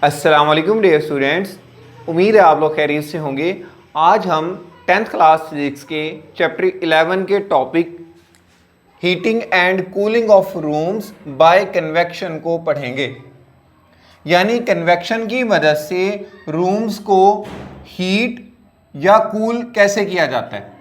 अस्सलाम वालेकुम dear students, उम्मीद है आप लोग खैरियत से होंगे। आज हम 10th क्लास फिजिक्स के चैप्टर 11 के topic heating and cooling of rooms by convection को पढ़ेंगे। यानी कन्वेक्शन की मदद से रूम्स को हीट या कूल कैसे किया जाता है।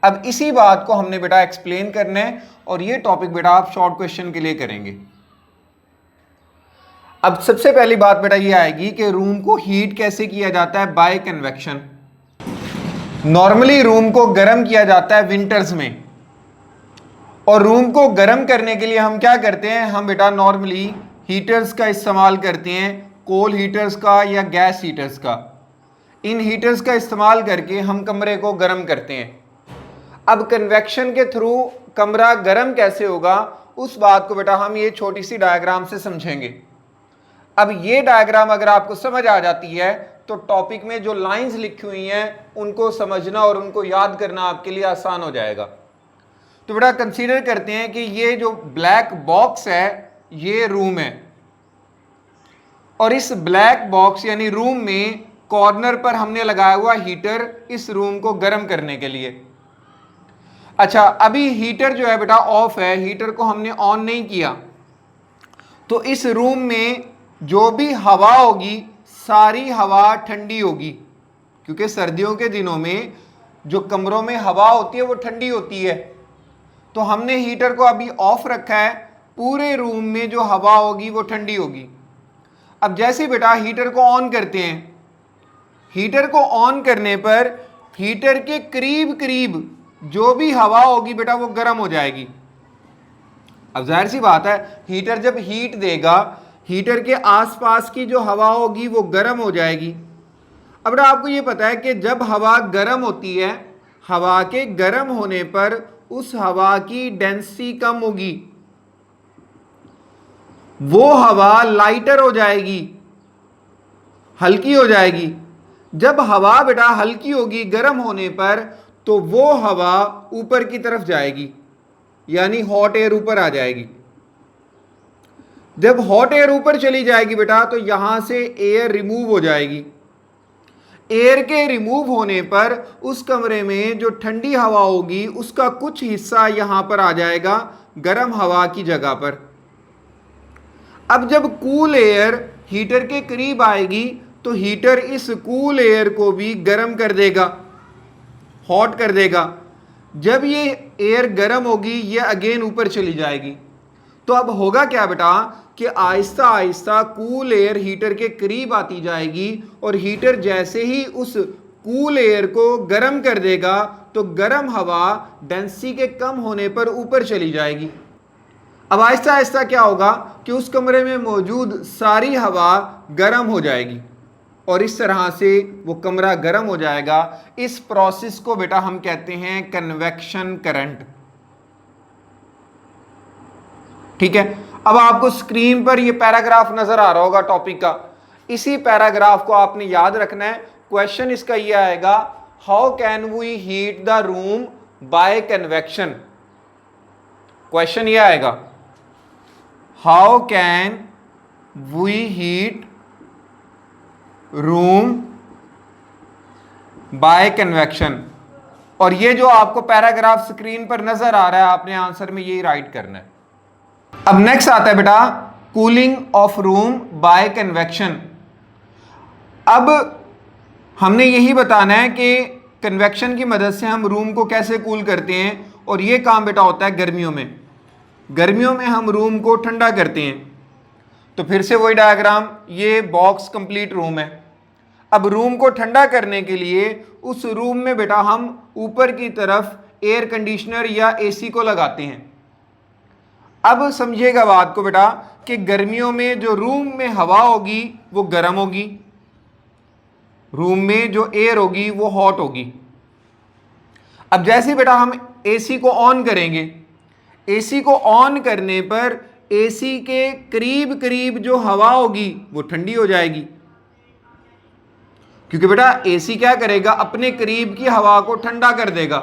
अब इसी बात को हमने बेटा एक्सप्लेन करना है और ये टॉपिक बेटा आप शॉर्ट क्वेश्चन के लिए करेंगे। अब सबसे पहली बात बेटा ये आएगी कि रूम को हीट कैसे किया जाता है बाय कन्वेक्शन। नॉर्मली रूम को गर्म किया जाता है विंटर्स में, और रूम को गर्म करने के लिए हम क्या करते हैं, हम बेटा नॉर्मली हीटर्स का इस्तेमाल करते हैं, कोल हीटर्स का या गैस हीटर्स का। इन हीटर्स का इस्तेमाल करके हम कमरे को गर्म करते हैं। अब कन्वेक्शन के थ्रू कमरा गर्म कैसे होगा उस बात को बेटा हम ये छोटी सी डायग्राम से समझेंगे। अब ये डायग्राम अगर आपको समझ आ जाती है तो टॉपिक में जो लाइंस लिखी हुई हैं उनको समझना और उनको याद करना आपके लिए आसान हो जाएगा। तो बेटा कंसीडर करते हैं कि ये जो ब्लैक बॉक्स है ये रूम है, और इस ब्लैक बॉक्स यानी रूम में कॉर्नर पर हमने लगाया हुआ हीटर इस रूम को गर्म करने के लिए। अच्छा, अभी हीटर जो है बेटा ऑफ है, हीटर को हमने ऑन नहीं किया, तो इस रूम में जो भी हवा होगी सारी हवा ठंडी होगी, क्योंकि सर्दियों के दिनों में जो कमरों में हवा होती है वो ठंडी होती है। तो हमने हीटर को अभी ऑफ रखा है, पूरे रूम में जो हवा होगी वो ठंडी होगी। अब जैसे बेटा हीटर को ऑन करते हैं, हीटर को ऑन करने पर हीटर के करीब करीब जो भी हवा होगी बेटा वो गर्म हो जाएगी। अब जाहिर सी बात है, हीटर जब हीट देगा हीटर के आसपास की जो हवा होगी वो गर्म हो जाएगी। अब बेटा आपको ये पता है कि जब हवा गर्म होती है, हवा के गर्म होने पर उस हवा की डेंसिटी कम होगी, वो हवा लाइटर हो जाएगी, हल्की हो जाएगी। जब हवा बेटा हल्की होगी गर्म होने पर तो वो हवा ऊपर की तरफ जाएगी, यानी हॉट एयर ऊपर आ जाएगी। जब हॉट एयर ऊपर चली जाएगी बेटा तो यहां से एयर रिमूव हो जाएगी। एयर के रिमूव होने पर उस कमरे में जो ठंडी हवा होगी उसका कुछ हिस्सा यहां पर आ जाएगा गर्म हवा की जगह पर। अब जब कूल एयर हीटर के करीब आएगी तो हीटर इस कूल एयर को भी गर्म कर देगा, हॉट कर देगा। जब ये एयर गर्म होगी ये अगेन ऊपर चली जाएगी। तो अब होगा क्या बेटा कि Aahista Aahista cool air heater के करीब आती जाएगी, और हीटर जैसे ही उस कूल एयर को गर्म कर देगा तो गर्म हवा डेंसिटी के कम होने पर ऊपर चली जाएगी। अब आहिस्ता आहिस्ता क्या होगा कि उस कमरे में मौजूद सारी हवा गर्म हो जाएगी, और इस तरह से वो कमरा गर्म हो जाएगा। इस प्रोसेस को बेटा हम कहते हैं कन्वेक्शन करंट। ठीक है, अब आपको स्क्रीन पर ये पैराग्राफ नजर आ रहा होगा टॉपिक का। इसी पैराग्राफ को आपने याद रखना है। क्वेश्चन इसका ये आएगा, how can we heat the room by convection. Question ये आएगा, how can we heat room by convection. और ये जो आपको पैराग्राफ स्क्रीन पर नजर आ रहा है आपने आंसर में यही राइट करना है। अब नेक्स्ट आता है बेटा cooling of room by convection. अब हमने यही बताना है कि कन्वेक्शन की मदद से हम रूम को कैसे कूल करते हैं, और ये काम बेटा होता है गर्मियों में। गर्मियों में हम रूम को ठंडा करते हैं। तो फिर से वही डायग्राम, ये बॉक्स कंप्लीट रूम है। अब रूम को ठंडा करने के लिए उस रूम में बेटा हम ऊपर की तरफ एयर कंडीशनर या एसी को लगाते हैं। अब समझिएगा बात को बेटा कि गर्मियों में जो रूम में हवा होगी वो गर्म होगी, रूम में जो एयर होगी वो हॉट होगी। अब जैसे बेटा हम एसी को ऑन करेंगे, एसी को ऑन करने पर एसी के करीब करीब जो हवा होगी वो ठंडी हो जाएगी, क्योंकि बेटा एसी क्या करेगा, अपने करीब की हवा को ठंडा कर देगा।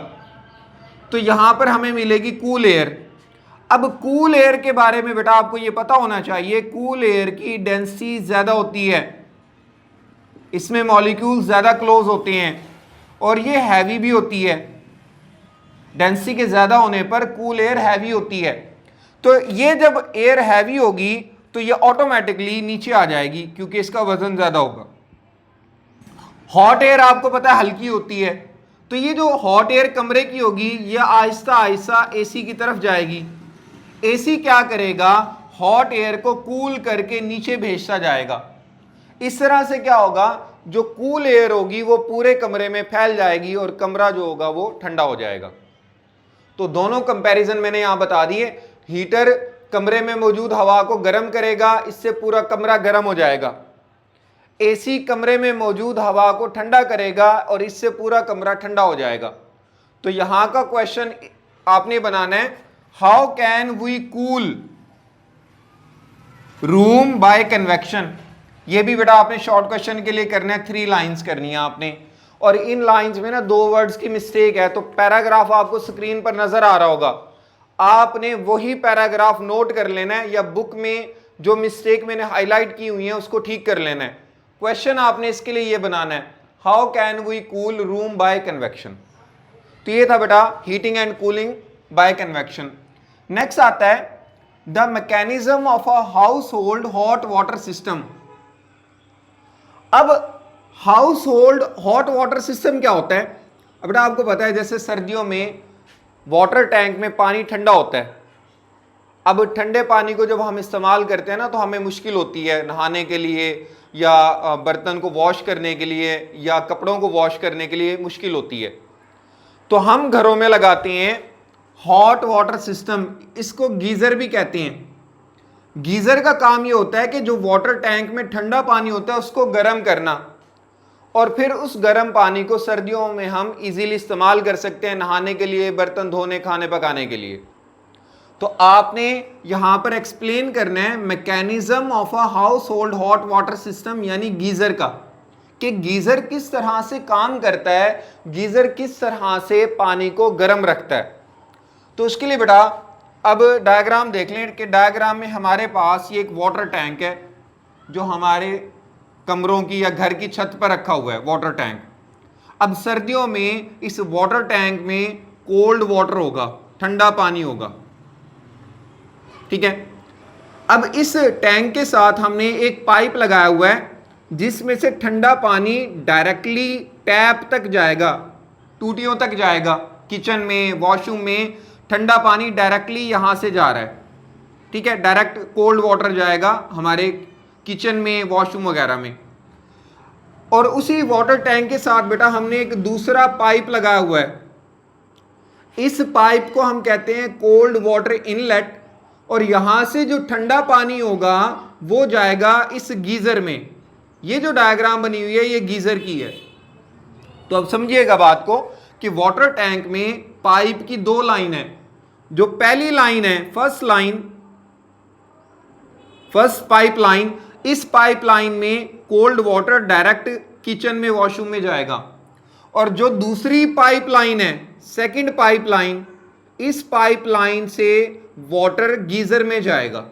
तो यहां पर हमें मिलेगी कूल एयर। अब कूल एयर के बारे में बेटा आपको ये पता होना चाहिए, कूल एयर की डेंसिटी ज्यादा होती है, इसमें मॉलिक्यूल ज्यादा क्लोज होते हैं और ये हैवी भी होती है। डेंसिटी के ज्यादा होने पर कूल एयर हैवी होती है। तो ये जब एयर हैवी होगी तो ये ऑटोमेटिकली नीचे आ जाएगी क्योंकि इसका वजन ज्यादा होगा। हॉट एयर आपको पता है हल्की होती है, तो ये जो हॉट एयर कमरे की होगी ये आहिस्ता आहिस्ता एसी की तरफ जाएगी। एसी क्या करेगा, हॉट एयर को कूल करके नीचे भेजता जाएगा। इस तरह से क्या होगा, जो कूल एयर होगी वो पूरे कमरे में फैल जाएगी और कमरा जो होगा वो ठंडा हो जाएगा। तो दोनों कंपैरिजन मैंने यहां बता दिए। हीटर कमरे में मौजूद हवा को गर्म करेगा, इससे पूरा कमरा गर्म हो जाएगा। एसी कमरे में मौजूद हवा को ठंडा करेगा और इससे पूरा कमरा ठंडा हो जाएगा। तो यहां का क्वेश्चन आपने बनाना है, how can we cool room by convection. ये भी बेटा आपने शॉर्ट क्वेश्चन के लिए करना है, 3 लाइंस करनी है आपने। और इन लाइंस में ना 2 वर्ड्स की मिस्टेक है, तो पैराग्राफ आपको स्क्रीन पर नजर आ रहा होगा, आपने वही पैराग्राफ नोट कर लेना है या बुक में जो मिस्टेक मैंने हाईलाइट की हुई है उसको ठीक कर लेना है। क्वेश्चन आपने इसके लिए ये बनाना है, how can we cool room by convection. तो ये था बेटा heating and cooling by convection. Next आता है the mechanism of a household hot water system. अब household hot water system क्या होता है। अब बेटा आपको पता है जैसे सर्दियों में वाटर टैंक में पानी ठंडा होता है। अब ठंडे पानी को जब हम इस्तेमाल करते हैं ना तो हमें मुश्किल होती है नहाने के लिए या बर्तन को वॉश करने के लिए या कपड़ों को वॉश करने के लिए मुश्किल होती है। तो हम घरों में लगाते हैं हॉट वाटर सिस्टम, इसको गीजर भी कहते हैं। गीजर का काम ये होता है कि जो वाटर टैंक में ठंडा पानी होता है उसको गर्म करना और फिर उस गर्म पानी को सर्दियों में हम इजीली इस्तेमाल कर सकते हैं नहाने के लिए, बर्तन धोने, खाने पकाने के लिए। तो आपने यहां पर एक्सप्लेन करना है mechanism of a household hot water system, यानी गीजर का, कि गीजर किस तरह से काम करता है, गीजर किस तरह से पानी को गर्म रखता है। तो उसके लिए बेटा अब डायग्राम देख लें कि डायग्राम में हमारे पास ये एक वाटर टैंक है जो हमारे कमरों की या घर की छत पर रखा हुआ है वाटर टैंक। अब सर्दियों में इस वाटर टैंक में कोल्ड वाटर होगा, ठंडा पानी होगा, ठीक है। अब इस टैंक के साथ हमने एक पाइप लगाया हुआ है जिसमें से ठंडा पानी डायरेक्टली टैप तक जाएगा, टूटियों तक जाएगा। किचन में, वॉशरूम में ठंडा पानी डायरेक्टली यहां से जा रहा है, ठीक है। डायरेक्ट कोल्ड वाटर जाएगा हमारे किचन में, वॉशरूम वगैरह में। और उसी वाटर टैंक के साथ बेटा हमने एक दूसरा पाइप लगाया हुआ है। इस पाइप को हम कहते हैं कोल्ड वाटर इनलेट और यहां से जो ठंडा पानी होगा वो जाएगा इस गीजर में। ये जो डायग्राम बनी हुई है ये गीजर की है। तो अब समझिएगा बात को कि वाटर टैंक में पाइप की 2 लाइन है। जो पहली लाइन है, फर्स्ट पाइप लाइन, इस पाइप लाइन में कोल्ड वाटर डायरेक्ट किचन में, वॉशरूम में जाएगा। और जो दूसरी पाइप लाइन है, सेकंड पाइप लाइन, इस पाइप लाइन से वाटर गीजर में जाएगा।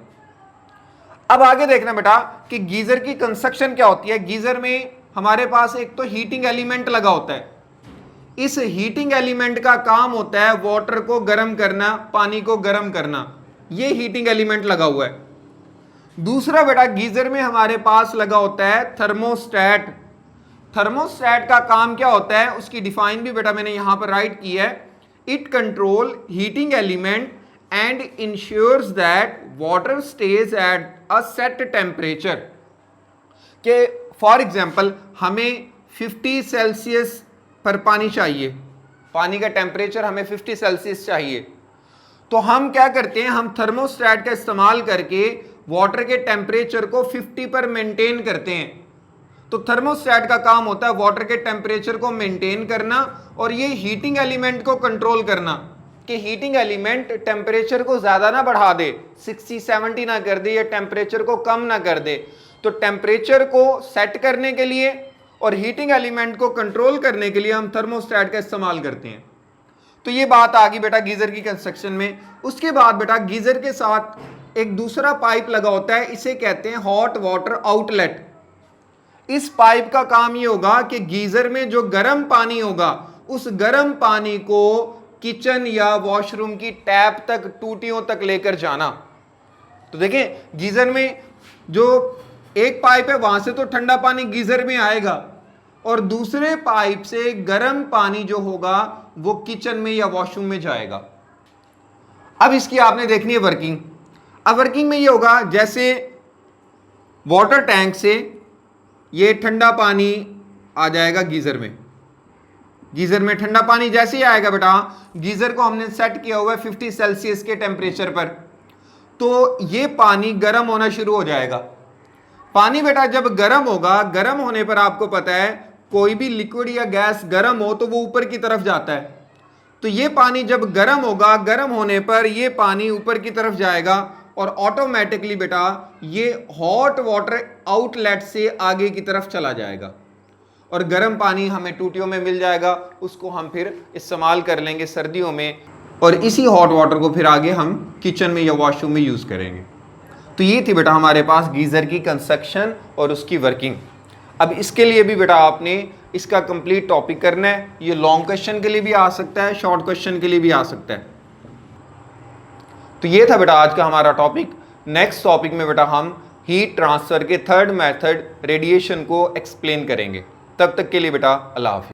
अब आगे देखना बेटा कि गीजर की कंस्ट्रक्शन क्या होती है। गीजर में हमारे पास एक तो हीटिंग एलिमेंट लगा होता है। इस हीटिंग एलिमेंट का काम होता है वाटर को गर्म करना, पानी को गर्म करना। ये हीटिंग एलिमेंट लगा हुआ है। दूसरा बेटा गीजर में हमारे पास लगा होता है थर्मोस्टेट। थर्मोस्टेट का काम क्या होता है उसकी डिफाइन भी बेटा मैंने यहां पर राइट की है। It control heating element and ensures that water stays at a set temperature। के फॉर एग्जाम्पल हमें 50 सेल्सियस पर पानी चाहिए, पानी का टेम्परेचर हमें 50 सेल्सियस चाहिए। तो हम क्या करते हैं, हम थर्मोस्टेट का इस्तेमाल करके वाटर के टेम्परेचर को 50 पर मेंटेन करते हैं। तो थर्मोस्टेट का काम होता है वाटर के टेम्परेचर को मेंटेन करना और ये हीटिंग एलिमेंट को कंट्रोल करना कि हीटिंग एलिमेंट टेम्परेचर को ज्यादा ना बढ़ा दे, 60-70 ना कर दे या टेम्परेचर को कम ना कर दे। तो टेम्परेचर को सेट करने के लिए और हीटिंग एलिमेंट को कंट्रोल करने के लिए हम थर्मोस्टेट का इस्तेमाल करते हैं। तो ये बात आ गई बेटा गीजर की कंस्ट्रक्शन में। उसके बाद बेटा गीजर के साथ एक दूसरा पाइप लगा होता है, इसे कहते हैं हॉट वाटर आउटलेट। इस पाइप का काम ये होगा कि गीजर में जो गर्म पानी होगा उस गर्म पानी को किचन या वॉशरूम की टैप तक, टूटियों तक लेकर जाना। तो देखें गीजर में जो एक पाइप है वहां से तो ठंडा पानी गीजर में आएगा और दूसरे पाइप से गर्म पानी जो होगा वो किचन में या वॉशरूम में जाएगा। अब इसकी आपने देखनी है वर्किंग। अब वर्किंग में ये होगा जैसे वाटर टैंक से ये ठंडा पानी आ जाएगा गीजर में। गीजर में ठंडा पानी जैसे ही आएगा बेटा, गीजर को हमने सेट किया हुआ है 50 सेल्सियस के टेम्परेचर पर, तो ये पानी गर्म होना शुरू हो जाएगा। पानी बेटा जब गर्म होगा, गर्म होने पर आपको पता है कोई भी लिक्विड या गैस गर्म हो तो वो ऊपर की तरफ जाता है। तो ये पानी जब गर्म होगा, गर्म होने पर ये पानी ऊपर की तरफ जाएगा और ऑटोमेटिकली बेटा ये हॉट वाटर आउटलेट से आगे की तरफ चला जाएगा और गर्म पानी हमें टूटियों में मिल जाएगा, उसको हम फिर इस्तेमाल कर लेंगे सर्दियों में और इसी हॉट वाटर को फिर आगे हम किचन में या वॉशरूम में यूज़ करेंगे। तो ये थी बेटा हमारे पास गीज़र की कंस्ट्रक्शन और उसकी वर्किंग। अब इसके लिए भी बेटा आपने इसका कंप्लीट टॉपिक करना है। ये लॉन्ग क्वेश्चन के लिए भी आ सकता है, शॉर्ट क्वेश्चन के लिए भी आ सकता है। तो ये था बेटा आज का हमारा टॉपिक। नेक्स्ट टॉपिक में बेटा हम हीट ट्रांसफर के थर्ड मेथड रेडिएशन को एक्सप्लेन करेंगे। तब तक के लिए बेटा अल्लाह हाफिज़।